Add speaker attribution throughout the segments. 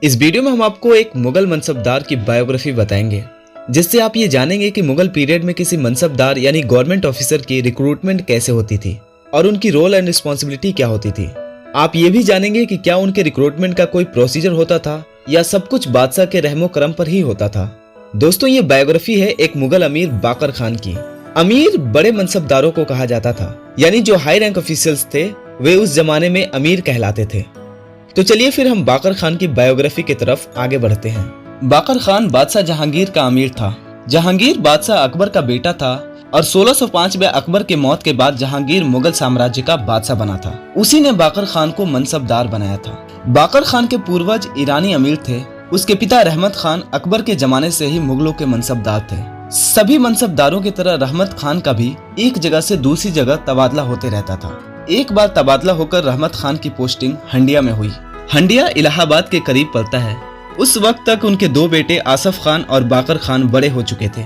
Speaker 1: इस वीडियो में हम आपको एक मुगल मनसबदार की बायोग्राफी बताएंगे, जिससे आप ये जानेंगे कि मुगल पीरियड में किसी मनसबदार यानी गवर्नमेंट ऑफिसर की रिक्रूटमेंट कैसे होती थी और उनकी रोल एंड रिस्पॉन्सिबिलिटी क्या होती थी। आप ये भी जानेंगे कि क्या उनके रिक्रूटमेंट का कोई प्रोसीजर होता था या सब कुछ बादशाह के रहमो करम पर ही होता था। दोस्तों, ये बायोग्राफी है एक मुगल अमीर बाकर खान की। अमीर बड़े मनसबदारों को कहा जाता था, यानी जो हाई रैंक ऑफिसर्स थे वे उस जमाने में अमीर कहलाते थे। तो चलिए फिर हम बाकर खान की बायोग्राफी की तरफ आगे बढ़ते हैं। बाकर खान बादशाह जहांगीर का अमीर था। जहांगीर बादशाह अकबर का बेटा था और 1605 में अकबर के मौत के बाद जहांगीर मुगल साम्राज्य का बादशाह बना था। उसी ने बाकर खान को मनसबदार बनाया था। बाकर खान के पूर्वज ईरानी अमीर थे। उसके पिता रहमत खान अकबर के जमाने से ही मुगलों के मनसबदार थे। सभी मनसबदारों की तरह रहमत खान का भी एक जगह से दूसरी जगह तबादला होते रहता था। एक बार तबादला होकर रहमत खान की पोस्टिंग हंडिया में हुई। हंडिया इलाहाबाद के करीब पड़ता है। उस वक्त तक उनके दो बेटे आसफ खान और बाकर खान बड़े हो चुके थे।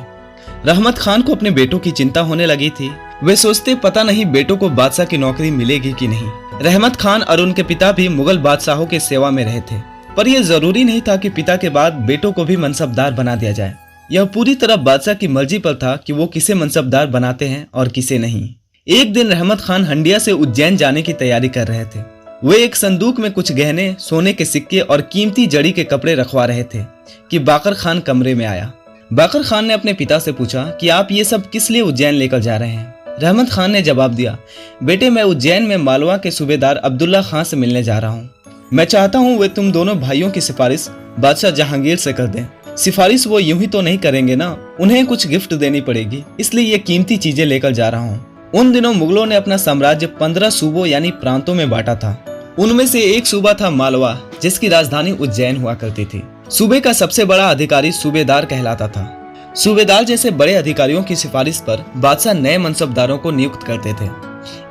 Speaker 1: रहमत खान को अपने बेटों की चिंता होने लगी थी। वे सोचते पता नहीं बेटों को बादशाह की नौकरी मिलेगी कि नहीं। रहमत खान और उनके पिता भी मुगल बादशाहों के सेवा में रहे थे, पर यह जरूरी नहीं था कि पिता के बाद बेटों को भी मनसबदार बना दिया जाए। यह पूरी तरह बादशाह की मर्जी पर था कि वो किसे मनसबदार बनाते हैं और किसे नहीं। एक दिन रहमत खान हंडिया से उज्जैन जाने की तैयारी कर रहे थे। वे एक संदूक में कुछ गहने, सोने के सिक्के और कीमती जड़ी के कपड़े रखवा रहे थे कि बाकर खान कमरे में आया। बाकर खान ने अपने पिता से पूछा कि आप ये सब किस लिए उज्जैन लेकर जा रहे हैं। रहमत खान ने जवाब दिया, बेटे मैं उज्जैन में मालवा के सूबेदार अब्दुल्ला खान से मिलने जा रहा हूँ। मैं चाहता हूँ वे तुम दोनों भाइयों की सिफारिश बादशाह जहांगीर से कर दें। सिफारिश वो यूं ही तो नहीं करेंगे ना, उन्हें कुछ गिफ्ट देनी पड़ेगी, इसलिए ये कीमती चीजें लेकर जा रहा हूँ। उन दिनों मुगलों ने अपना साम्राज्य 15 सूबों यानी प्रांतों में बांटा था। उनमें से एक सूबा था मालवा, जिसकी राजधानी उज्जैन हुआ करती थी। सूबे का सबसे बड़ा अधिकारी सूबेदार कहलाता था। सूबेदार जैसे बड़े अधिकारियों की सिफारिश पर बादशाह नए मनसबदारों को नियुक्त करते थे।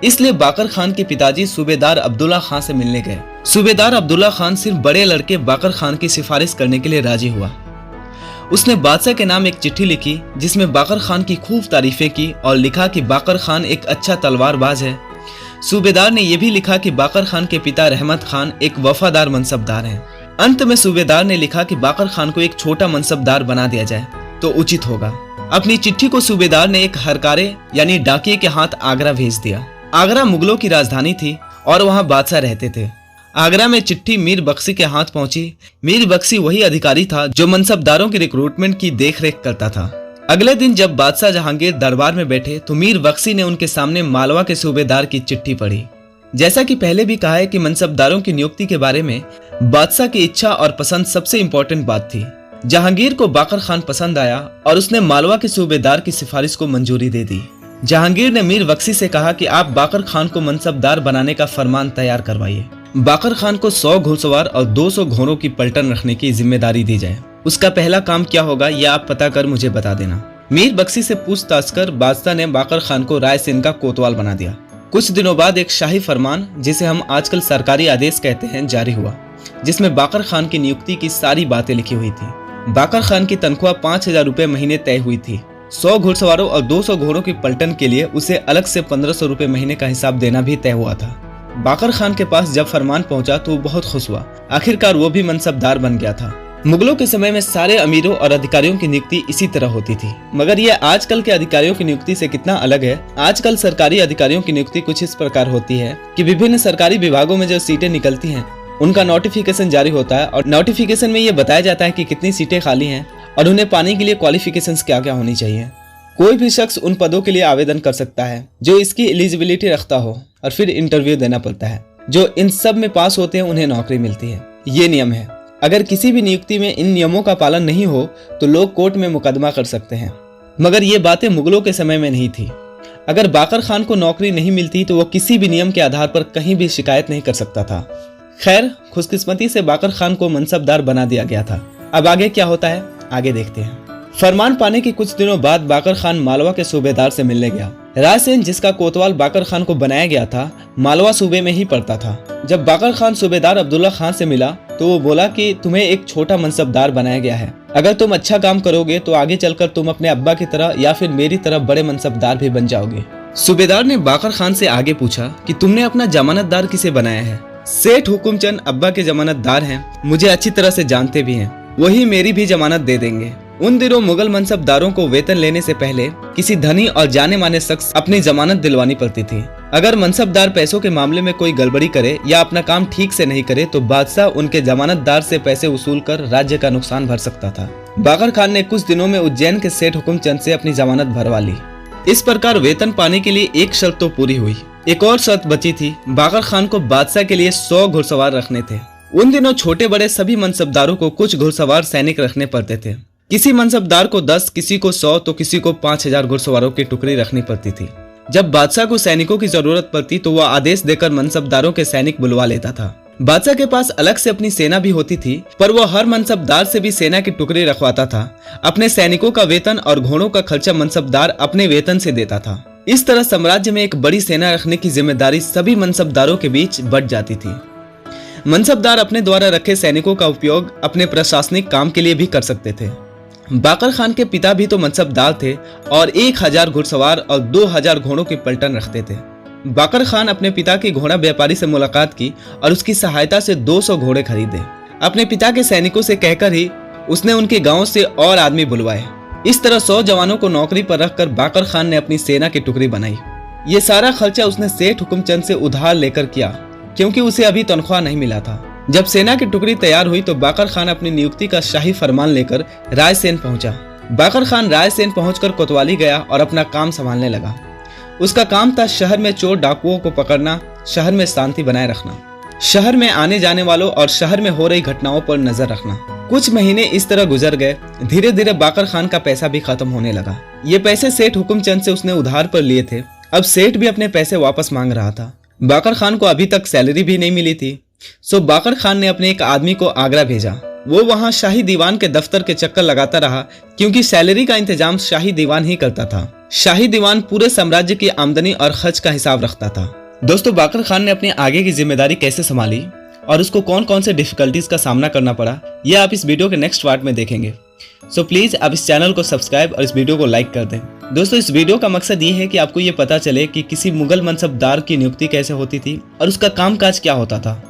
Speaker 1: इसलिए बाकर खान के पिताजी सूबेदार अब्दुल्ला खान से मिलने गए। सूबेदार अब्दुल्ला खान सिर्फ बड़े लड़के बाकर खान की सिफारिश करने के लिए राजी हुआ। उसने बादशाह के नाम एक चिट्ठी लिखी, जिसमें बाकर खान की खूब तारीफें की और लिखा कि बाकर खान एक अच्छा तलवारबाज है। सूबेदार ने यह भी लिखा कि बाकर खान के पिता रहमत खान एक वफादार मनसबदार हैं। अंत में सूबेदार ने लिखा कि बाकर खान को एक छोटा मनसबदार बना दिया जाए तो उचित होगा। अपनी चिट्ठी को सूबेदार ने एक हरकारे यानी डाकिये के हाथ आगरा भेज दिया। आगरा मुगलों की राजधानी थी और वहां बादशाह रहते थे। आगरा में चिट्ठी मीर बख्शी के हाथ पहुंची। मीर बख्शी वही अधिकारी था जो मनसबदारों की रिक्रूटमेंट की देखरेख करता था। अगले दिन जब बादशाह जहांगीर दरबार में बैठे तो मीर बख्शी ने उनके सामने मालवा के सूबेदार की चिट्ठी पढ़ी। जैसा कि पहले भी कहा है कि मनसबदारों की नियुक्ति के बारे में बादशाह की इच्छा और पसंद सबसे इम्पोर्टेंट बात थी। जहांगीर को बाकर खान पसंद आया और उसने मालवा के सूबेदार की सिफारिश को मंजूरी दे दी। जहांगीर ने मीर बख्शी से कहा कि आप बाकर खान को मनसबदार बनाने का फरमान तैयार करवाइए। बाकर खान को 100 घुड़सवार और 200 घोड़ों की पलटन रखने की जिम्मेदारी दी जाए। उसका पहला काम क्या होगा यह आप पता कर मुझे बता देना। मीर बख्शी से पूछताछ कर बादशाह ने बाकर खान को रायसेन का कोतवाल बना दिया। कुछ दिनों बाद एक शाही फरमान, जिसे हम आजकल सरकारी आदेश कहते हैं, जारी हुआ, जिसमें बाकर खान की नियुक्ति की सारी बातें लिखी हुई थी। बाकर खान की तनख्वाह 5000 रुपए महीने तय हुई थी। 100 घुड़सवारों और 200 घोड़ों की पलटन के लिए उसे अलग से 1500 रुपए महीने का हिसाब देना भी तय हुआ था। बाकर खान के पास जब फरमान पहुंचा तो वो बहुत खुश हुआ। आखिरकार वो भी मनसबदार बन गया था। मुगलों के समय में सारे अमीरों और अधिकारियों की नियुक्ति इसी तरह होती थी, मगर यह आजकल के अधिकारियों की नियुक्ति से कितना अलग है। आजकल सरकारी अधिकारियों की नियुक्ति कुछ इस प्रकार होती है कि विभिन्न सरकारी विभागों में जो सीटें निकलती हैं उनका नोटिफिकेशन जारी होता है और नोटिफिकेशन में ये बताया जाता है कि कितनी सीटें खाली हैं और उन्हें पाने के लिए क्वालिफिकेशंस क्या क्या होनी चाहिए। कोई भी शख्स उन पदों के लिए आवेदन कर सकता है जो इसकी एलिजिबिलिटी रखता हो और फिर इंटरव्यू देना पड़ता है। जो इन सब में पास होते हैं उन्हें नौकरी मिलती है। ये नियम है। अगर किसी भी नियुक्ति में इन नियमों का पालन नहीं हो तो लोग कोर्ट में मुकदमा कर सकते हैं, मगर ये बातें मुगलों के समय में नहीं थी। अगर बाकर खान को नौकरी नहीं मिलती तो वो किसी भी नियम के आधार पर कहीं भी शिकायत नहीं कर सकता था। खैर, खुशकिस्मती से बाकर खान को मनसबदार बना दिया गया था। अब आगे क्या होता है आगे देखते हैं। फरमान पाने के कुछ दिनों बाद बाकर खान मालवा के सूबेदार से मिलने गया। रायसेन, जिसका कोतवाल बाकर खान को बनाया गया था, मालवा सूबे में ही पड़ता था। जब बाकर खान सूबेदार अब्दुल्ला खान से मिला तो वो बोला कि तुम्हें एक छोटा मनसबदार बनाया गया है। अगर तुम अच्छा काम करोगे तो आगे चलकर तुम अपने अब्बा की तरह या फिर मेरी तरह बड़े मनसबदार भी बन जाओगे। सूबेदार ने बाकर खान से आगे पूछा कि तुमने अपना जमानतदार किसे बनाया है। सेठ हुकुमचंद अब्बा के जमानतदार हैं, मुझे अच्छी तरह से जानते भी हैं, वही मेरी भी जमानत दे देंगे। उन दिनों मुगल मनसबदारों को वेतन लेने से पहले किसी धनी और जाने माने शख्स अपनी जमानत दिलवानी पड़ती थी। अगर मनसबदार पैसों के मामले में कोई गड़बड़ी करे या अपना काम ठीक से नहीं करे तो बादशाह उनके जमानतदार से पैसे वसूल कर राज्य का नुकसान भर सकता था। बाकर खान ने कुछ दिनों में उज्जैन के सेठ हुकुमचंद से अपनी जमानत भरवा ली। इस प्रकार वेतन पाने के लिए एक शर्त तो पूरी हुई, एक और शर्त बची थी। बाकर खान को बादशाह के लिए 100 घुड़सवार रखने थे। उन दिनों छोटे बड़े सभी मनसबदारों को कुछ घुड़सवार सैनिक रखने पड़ते थे। किसी मनसबदार को 10, किसी को 100 तो किसी को 5000 घुड़सवारों की टुकड़ी रखनी पड़ती थी। जब बादशाह को सैनिकों की जरूरत पड़ती तो वह आदेश देकर मनसबदारों के सैनिक बुलवा लेता था। बादशाह के पास अलग से अपनी सेना भी होती थी, पर वह हर मनसबदार से भी सेना की टुकड़ी रखवाता था। अपने सैनिकों का वेतन और घोड़ों का खर्चा मनसबदार अपने वेतन से देता था। इस तरह साम्राज्य में एक बड़ी सेना रखने की जिम्मेदारी सभी मनसबदारों के बीच बंट जाती थी। मनसबदार अपने द्वारा रखे सैनिकों का उपयोग अपने प्रशासनिक काम के लिए भी कर सकते थे। बाकर खान के पिता भी तो मनसबदार थे और 1000 घुड़सवार और 2000 घोड़ों की पलटन रखते थे। बाकर खान अपने पिता के घोड़ा व्यापारी से मुलाकात की और उसकी सहायता से 200 घोड़े खरीदे। अपने पिता के सैनिकों से कहकर ही उसने उनके गांव से और आदमी बुलवाए। इस तरह 100 जवानों को नौकरी पर रखकर बाकर खान ने अपनी सेना की टुकड़ी बनाई। ये सारा खर्चा उसने सेठ हुकुमचंद से उधार लेकर किया, क्योंकि उसे अभी तनख्वाह नहीं मिला था। जब सेना की टुकड़ी तैयार हुई तो बाकर खान अपनी नियुक्ति का शाही फरमान लेकर रायसेन पहुंचा। बाकर खान रायसेन पहुंचकर कोतवाली गया और अपना काम संभालने लगा। उसका काम था शहर में चोर डाकुओं को पकड़ना, शहर में शांति बनाए रखना, शहर में आने जाने वालों और शहर में हो रही घटनाओं पर नजर रखना। कुछ महीने इस तरह गुजर गए। धीरे धीरे बाकर खान का पैसा भी खत्म होने लगा। ये पैसे सेठ हुकुमचंद से उसने उधार पर लिए थे। अब सेठ भी अपने पैसे वापस मांग रहा था। बाकर खान को अभी तक सैलरी भी नहीं मिली थी। सो बाकर खान ने अपने एक आदमी को आगरा भेजा। वो वहां शाही दीवान के दफ्तर के चक्कर लगाता रहा, क्योंकि सैलरी का इंतजाम शाही दीवान ही करता था। शाही दीवान पूरे साम्राज्य की आमदनी और खर्च का हिसाब रखता था। दोस्तों, बाकर खान ने अपनी आगे की जिम्मेदारी कैसे संभाली और उसको कौन कौन से डिफिकल्टीज का सामना करना पड़ा, यह आप इस वीडियो के नेक्स्ट पार्ट में देखेंगे। सो प्लीज आप इस चैनल को सब्सक्राइब और इस वीडियो को लाइक कर दें। दोस्तों, इस वीडियो का मकसद ये है कि आपको ये पता चले कि किसी मुगल मनसबदार की नियुक्ति कैसे होती थी और उसका कामकाज क्या होता था।